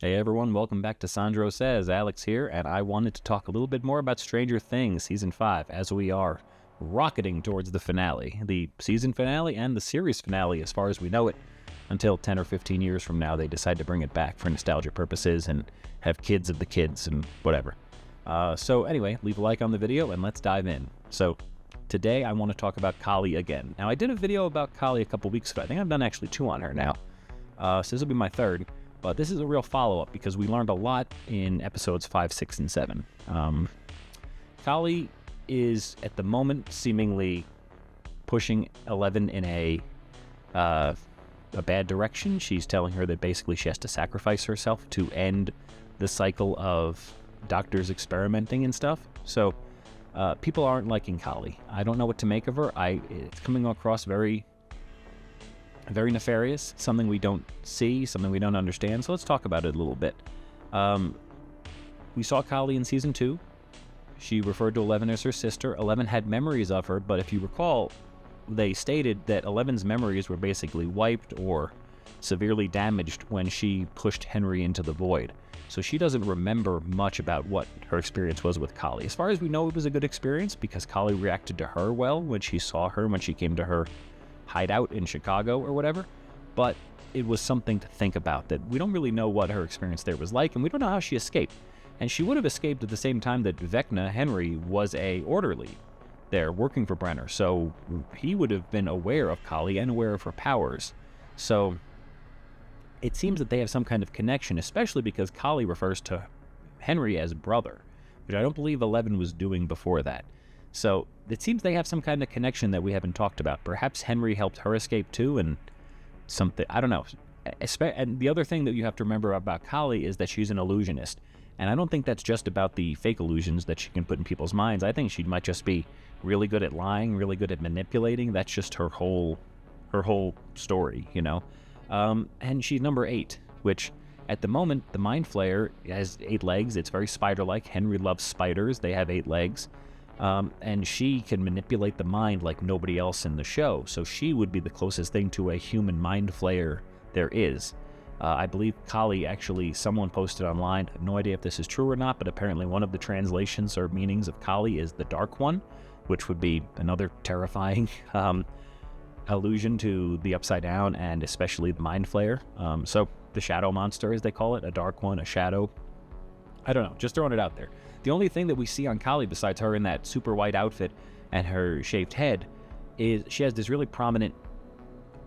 Hey everyone, welcome back to Sandro Says. Alex here, and I wanted to talk a little bit more about Stranger Things Season 5 as we are rocketing towards the finale. The season finale and the series finale as far as we know it, until 10 or 15 years from now they decide to bring it back for nostalgia purposes and have kids of the kids and whatever. So anyway, leave a like on the video and let's dive in. So today I want to talk about Kali again. Now I did a video about Kali a couple weeks ago. I think I've done actually 2 on her now. So this will be my 3rd. But this is a real follow-up because we learned a lot in episodes 5, 6, and 7. Kali is, at the moment, seemingly pushing 11 in a bad direction. She's telling her that basically she has to sacrifice herself to end the cycle of doctors experimenting and stuff. So people aren't liking Kali. I don't know what to make of her. It's coming across very nefarious, something we don't see, something we don't understand. So let's talk about it a little bit. We saw Kali in Season 2. She referred to Eleven as her sister. Eleven had memories of her, but if you recall, they stated that Eleven's memories were basically wiped or severely damaged when she pushed Henry into the void. So she doesn't remember much about what her experience was with Kali. As far as we know, it was a good experience because Kali reacted to her well when she saw her, when she came to her hideout in Chicago or whatever, but it was something to think about, that we don't really know what her experience there was like, and we don't know how she escaped. And she would have escaped at the same time that Vecna, Henry, was a orderly there working for Brenner, so he would have been aware of Kali and aware of her powers. So it seems that they have some kind of connection, especially because Kali refers to Henry as brother, which I don't believe Eleven was doing before that. So it seems they have some kind of connection that we haven't talked about. Perhaps Henry helped her escape too, and something, I don't know. And the other thing that you have to remember about Kali is that she's an illusionist. And I don't think that's just about the fake illusions that she can put in people's minds. I think she might just be really good at lying, really good at manipulating. That's just her whole story, you know? And she's number 8, which at the moment, the Mind Flayer has 8 legs. It's very spider-like. Henry loves spiders. They have 8 legs. And she can manipulate the mind like nobody else in the show, so she would be the closest thing to a human mind flayer there is. I believe Kali, actually, someone posted online, I have no idea if this is true or not, but apparently one of the translations or meanings of Kali is the Dark One, which would be another terrifying allusion to the Upside Down and especially the Mind Flayer. So the Shadow Monster, as they call it, a Dark One, a Shadow. I don't know, just throwing it out there. The only thing that we see on Kali besides her in that super white outfit and her shaved head is she has this really prominent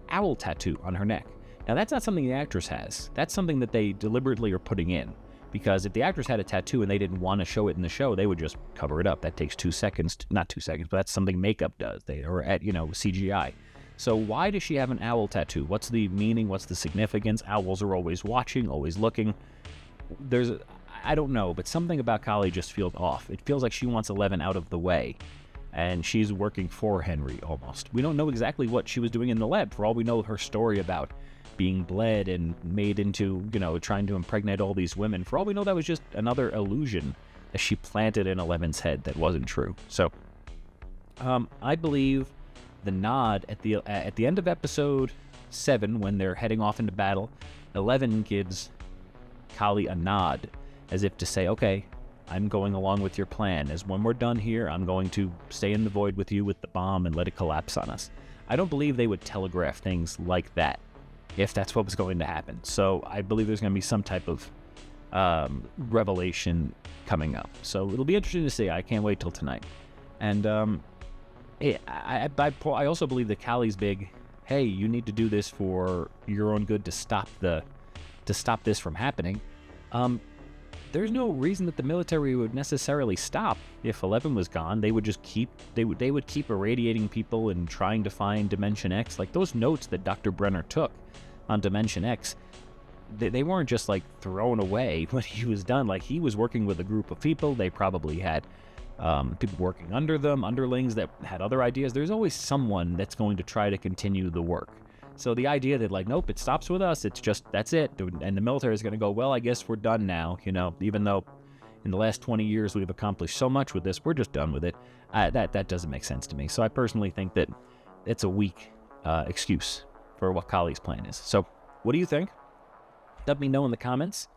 owl tattoo on her neck. Now that's not something the actress has. That's something that they deliberately are putting in. Because if the actress had a tattoo and they didn't want to show it in the show, they would just cover it up. That takes 2 seconds, not 2 seconds, but that's something makeup does. Or at, CGI. So why does she have an owl tattoo? What's the meaning? What's the significance? Owls are always watching, always looking. I don't know, but something about Kali just feels off. It feels like she wants Eleven out of the way, and she's working for Henry almost. We don't know exactly what she was doing in the lab. For all we know, her story about being bled and made into, trying to impregnate all these women, for all we know, that was just another illusion that she planted in Eleven's head that wasn't true. So, I believe the nod at the end of episode 7, when they're heading off into battle, Eleven gives Kali a nod, as if to say, okay, I'm going along with your plan. As when we're done here, I'm going to stay in the void with you with the bomb and let it collapse on us. I don't believe they would telegraph things like that if that's what was going to happen. So I believe there's going to be some type of revelation coming up. So it'll be interesting to see. I can't wait till tonight. And I also believe that Kali's big, hey, you need to do this for your own good to stop this from happening. There's no reason that the military would necessarily stop. If 11 was gone, they would just keep irradiating people and trying to find Dimension X. Like those notes that Dr. Brenner took on Dimension X, they weren't just like thrown away when he was done. Like he was working with a group of people. They probably had people working under them, underlings that had other ideas. There's always someone that's going to try to continue the work. So the idea that, like, nope, it stops with us, it's just, that's it, and the military is going to go, well, I guess we're done now, even though in the last 20 years we've accomplished so much with this, we're just done with it. That doesn't make sense to me. So I personally think that it's a weak excuse for what Kali's plan is. So what do you think? Let me know in the comments.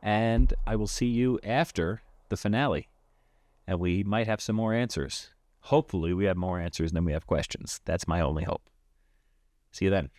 And I will see you after the finale. And we might have some more answers. Hopefully we have more answers than we have questions. That's my only hope. See you then.